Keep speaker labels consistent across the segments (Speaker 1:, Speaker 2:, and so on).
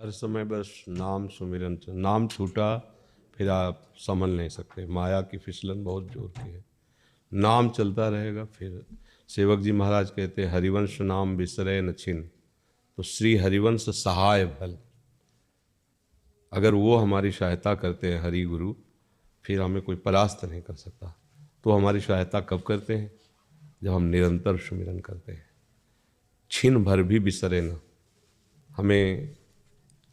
Speaker 1: हर समय बस नाम सुमिरन नाम छूटा फिर आप संभल नहीं सकते। माया की फिसलन बहुत जोर की है। नाम चलता रहेगा। फिर सेवक जी महाराज कहते हैं हरिवंश नाम बिसरे न छिन, तो श्री हरिवंश सहाय भल। अगर वो हमारी सहायता करते हैं हरि गुरु, फिर हमें कोई परास्त नहीं कर सकता। तो हमारी सहायता कब करते हैं? जब हम निरंतर सुमिरन करते हैं। छिन भर भी बिसरे न। हमें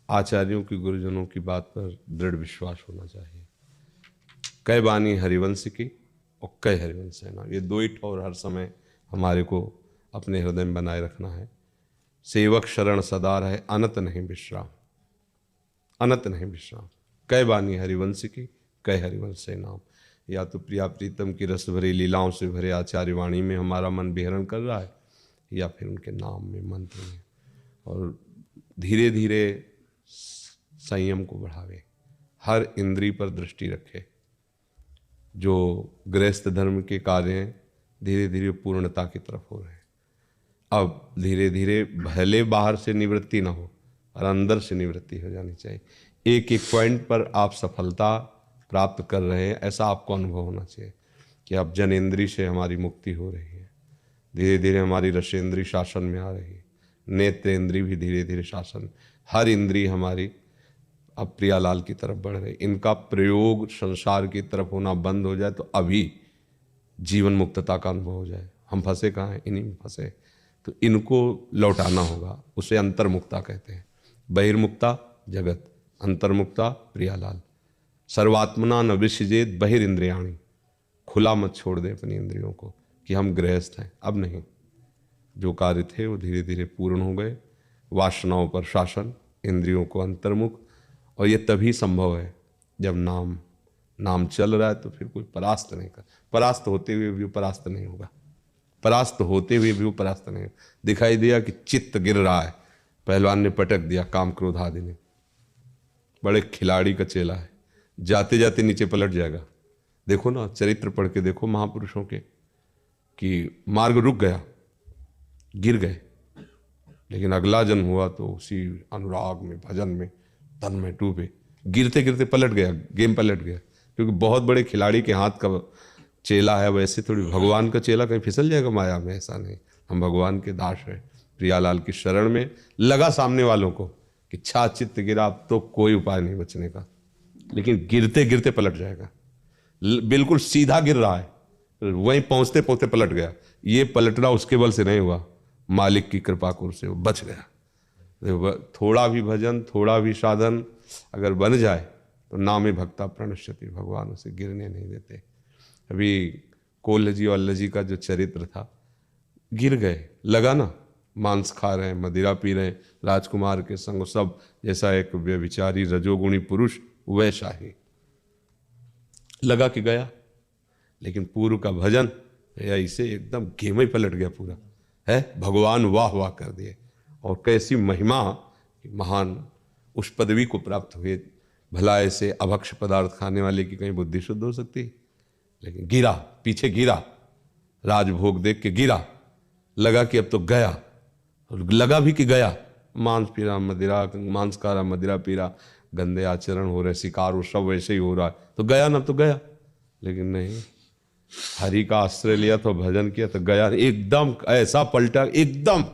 Speaker 1: आचार्यों की गुरुजनों की बात पर दृढ़ विश्वास होना चाहिए। कै बानी हरिवंश की और कै हरिवंश है ना, ये दो ही ठौर हर समय हमारे को अपने हृदय में बनाए रखना है। सेवक शरण सदा रहे, अनत नहीं विश्राम, अनत नहीं विश्राम। कै बानी हरिवंश की कै हरिवंश है नाम। या तो प्रिया प्रीतम की रस भरी लीलाओं से भरे आचार्य वाणी में हमारा मन विहरण कर रहा है, या फिर उनके नाम में, मंत्र में। और धीरे धीरे संयम को बढ़ावे, हर इंद्री पर दृष्टि रखे। जो गृहस्थ धर्म के कार्य हैं धीरे धीरे पूर्णता की तरफ हो रहे हैं। अब धीरे धीरे भले बाहर से निवृत्ति ना हो और अंदर से निवृत्ति हो जानी चाहिए। एक एक पॉइंट पर आप सफलता प्राप्त कर रहे हैं, ऐसा आपको अनुभव होना चाहिए कि अब जनेंद्री से हमारी मुक्ति हो रही है। धीरे धीरे हमारी रसेंद्री शासन में आ रही है, नेत्रेंद्री भी धीरे धीरे शासन, हर इंद्री हमारी अब प्रियालाल की तरफ बढ़ रही। इनका प्रयोग संसार की तरफ होना बंद हो जाए तो अभी जीवन मुक्तता का अनुभव हो जाए। हम फंसे कहाँ हैं? इन्हीं में फंसे। तो इनको लौटाना होगा, उसे अंतर्मुक्ता कहते हैं। बहिर्मुक्ता जगत, अंतर्मुक्ता प्रियालाल। सर्वात्मना न विसृजेत बहिरिंद्रियाणि। खुला मत छोड़ दे अपनी इंद्रियों को कि हम गृहस्थ हैं। अब नहीं, जो कार्य थे वो धीरे धीरे पूर्ण हो गए। वासनाओं पर शासन, इंद्रियों को अंतर्मुख। और ये तभी संभव है जब नाम चल रहा है, तो फिर कोई परास्त नहीं कर। परास्त होते हुए भी वो परास्त नहीं होगा, परास्त होते हुए भी वो परास्त नहीं होगा। दिखाई दिया कि चित्त गिर रहा है, पहलवान ने पटक दिया, काम क्रोध आदि ने। बड़े खिलाड़ी का चेला है, जाते जाते नीचे पलट जाएगा। देखो ना, चरित्र पढ़ के देखो महापुरुषों के, कि मार्ग रुक गया, गिर गए, लेकिन अगला जन्म हुआ तो उसी अनुराग में, भजन में, तन में डूबे। गिरते गिरते पलट गया, गेम पलट गया। क्योंकि बहुत बड़े खिलाड़ी के हाथ का चेला है, वैसे थोड़ी भगवान का चेला कहीं फिसल जाएगा माया में, ऐसा नहीं। हम भगवान के दास हैं, प्रियालाल की शरण में लगा सामने वालों को कि छा चित्त गिरा, अब तो कोई उपाय नहीं बचने का। लेकिन गिरते गिरते पलट जाएगा, बिल्कुल सीधा गिर रहा है, वहीं पहुंचते पहुंचते पलट गया। ये पलटना उसके बल से नहीं हुआ, मालिक की कृपा को से वो बच गया। थोड़ा भी भजन, थोड़ा भी साधन अगर बन जाए तो नामे भक्ता प्रणश्यति, भगवान उसे गिरने नहीं देते। अभी कोल्ह जी और अल्लाह जी का जो चरित्र था, गिर गए, लगा ना, मांस खा रहे हैं, मदिरा पी रहे हैं, राजकुमार के संग सब, जैसा एक व्यभिचारी रजोगुणी पुरुष वैसा ही लगा कि गया। लेकिन पूर्व का भजन ऐसे एकदम गेम ही पलट गया पूरा है। भगवान वाह वाह कर दिए। और कैसी महिमा, महान उस पदवी को प्राप्त हुए। भला ऐसे अभक्ष पदार्थ खाने वाले की कहीं बुद्धि शुद्ध हो सकती? लेकिन गिरा, पीछे गिरा, राजभोग देख के गिरा, लगा कि अब तो गया, और लगा भी कि गया। मांस पी रहा, मदिरा, मांस खा रहा, मदिरा पी रहा, गंदे आचरण हो रहे, शिकार हो, सब वैसे ही हो रहा है, तो गया ना, तो गया। लेकिन नहीं, हरि का आश्रय लिया तो भजन किया तो गया। एकदम ऐसा पलटा, एकदम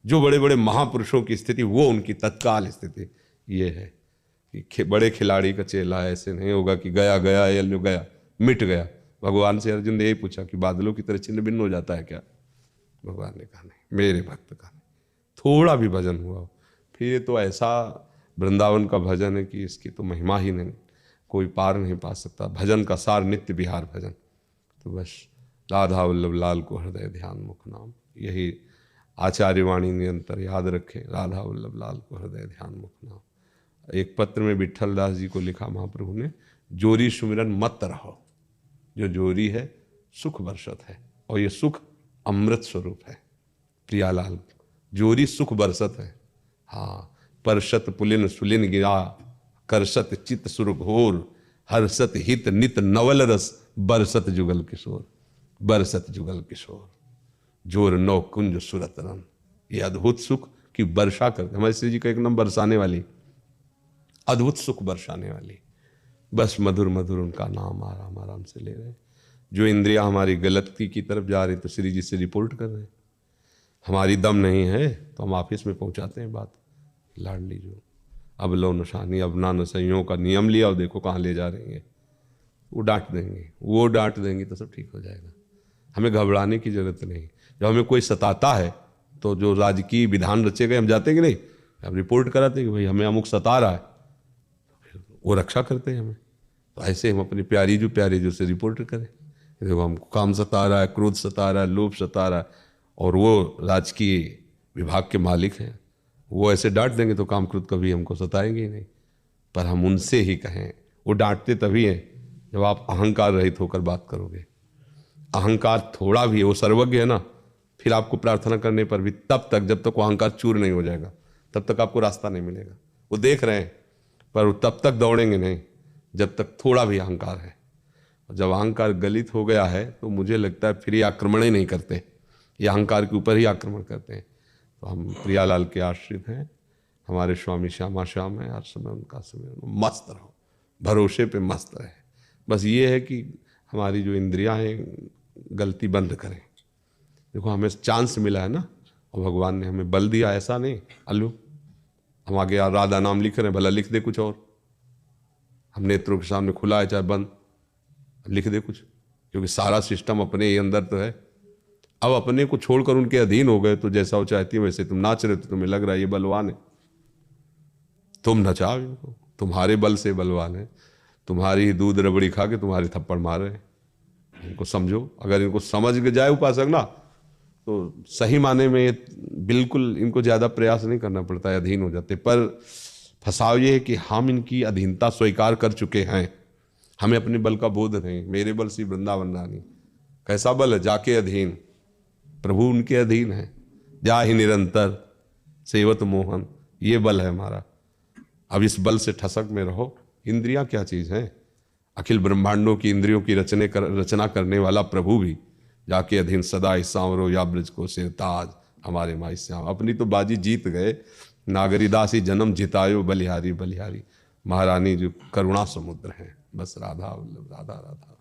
Speaker 1: जो बड़े बड़े महापुरुषों की स्थिति, वो उनकी तत्काल स्थिति ये है कि बड़े खिलाड़ी का चेला है। ऐसे नहीं होगा कि गया गया या गया, मिट गया। भगवान से अर्जुन ने यही पूछा कि बादलों की तरह छिन्न भिन्न हो जाता है क्या? भगवान ने कहा नहीं, मेरे भक्त का नहीं। थोड़ा भी भजन हुआ फिर ये तो ऐसा वृंदावन का भजन है कि इसकी तो महिमा ही नहीं, कोई पार नहीं पा सकता। भजन का सार नित्य विहार भजन। तो बस राधा वल्लभ लाल को हृदय ध्यान मुख नाम, यही आचार्यवाणी निरंतर याद रखें। राधा वल्लभ लाल को हृदय ध्यान मुख नाम। एक पत्र में विट्ठल दास जी को लिखा महाप्रभु ने, जोरी सुमिरन मत रहो। जो जोरी है सुख बरसत है, और ये सुख अमृत स्वरूप है। प्रियालाल जोरी सुख बरसत है। हाँ, परसत पुलिन सुलिन गिरा, करसत चित सुर घोर, हर्षत हित नित नवल रस, बरसत जुगल किशोर, बरसत जुगल किशोर। जोर नौ कुंज सुरत रन। ये अद्भुत सुख की वर्षा करते। हमारे श्री जी का एक नाम बरसाने वाली, अद्भुत सुख बरसाने वाली। बस मधुर मधुर उनका नाम आराम आराम से ले रहे हैं। जो इंद्रियां हमारी गलती की तरफ जा रही तो श्री जी से रिपोर्ट कर रहे हैं। हमारी दम नहीं है तो हम ऑफिस में पहुंचाते हैं बात, लाडली जो अब लो नशानी अब ना नशइयों का नियम लिया और देखो कहाँ ले जा रही है। वो डांट देंगे, वो डांट देंगी तो सब ठीक हो जाएगा। हमें घबराने की जरूरत नहीं। जब हमें कोई सताता है तो जो राजकीय विधान रचे गए हम जाते हैं कि नहीं, हम रिपोर्ट कराते हैं कि भाई हमें अमुक सता रहा है, वो रक्षा करते हैं हमें। तो ऐसे हम अपनी प्यारी जो से रिपोर्ट करें, देखो हमको काम सता रहा है, क्रोध सता रहा है, लोभ सता रहा है, और वो राजकीय विभाग के मालिक हैं, वो ऐसे डांट देंगे तो काम क्रोध कभी हमको सताएंगे ही नहीं। पर हम उनसे ही कहें, वो डांटते तभी हैं जब आप अहंकार रहित होकर बात करोगे। अहंकार थोड़ा भी है, वो सर्वज्ञ है ना, फिर आपको प्रार्थना करने पर भी तब तक जब तक वो अहंकार चूर नहीं हो जाएगा तब तक आपको रास्ता नहीं मिलेगा। वो देख रहे हैं पर वो तब तक दौड़ेंगे नहीं जब तक थोड़ा भी अहंकार है। और जब अहंकार गलित हो गया है तो मुझे लगता है फिर ये आक्रमण ही नहीं करते, ये अहंकार के ऊपर ही आक्रमण करते हैं। तो हम प्रियालाल के आश्रित हैं, हमारे स्वामी श्यामा श्याम है, हर समय उनका समय मस्त रहो, भरोसे पे मस्त रहे। बस ये है कि हमारी जो इंद्रियां हैं गलती बंद करें। देखो हमें चांस मिला है ना, और भगवान ने हमें बल दिया, ऐसा नहीं अल्लू हम आगे राधा नाम लिख रहे हैं, भला लिख दे कुछ और। हम नेत्रों के सामने खुला है चाहे बंद, लिख दे कुछ, क्योंकि सारा सिस्टम अपने ही अंदर तो है। अब अपने को छोड़कर उनके अधीन हो गए तो जैसा वो चाहती है वैसे तुम नाच रहे हो तो तुम्हें लग रहा है ये बलवान है। तुम नचाओ इनको, तुम्हारे बल से बलवान है, तुम्हारी दूध रबड़ी खा के तुम्हारे थप्पड़ मार रहे हैं। इनको समझो, अगर इनको समझ के जाए उपासक ना तो सही माने में बिल्कुल इनको ज़्यादा प्रयास नहीं करना पड़ता है, अधीन हो जाते। पर फंसाव ये है कि हम इनकी अधीनता स्वीकार कर चुके हैं, हमें अपने बल का बोध नहीं। मेरे बल श्री वृंदावन रानी, कैसा बल है, जाके अधीन, प्रभु उनके अधीन है, जा ही निरंतर सेवत मोहन, ये बल है हमारा। अब इस बल से ठसक में रहो। इंद्रियां क्या चीज़ है, अखिल ब्रह्मांडों की इंद्रियों की रचना करने वाला प्रभु भी जाके अधीन सदा सांवरो या ब्रज को सिरताज हमारे माई श्याम। अपनी तो बाजी जीत गए, नागरीदासी जन्म जितायो बलिहारी बलिहारी। महारानी जो करुणा समुद्र हैं, बस राधा राधा राधा।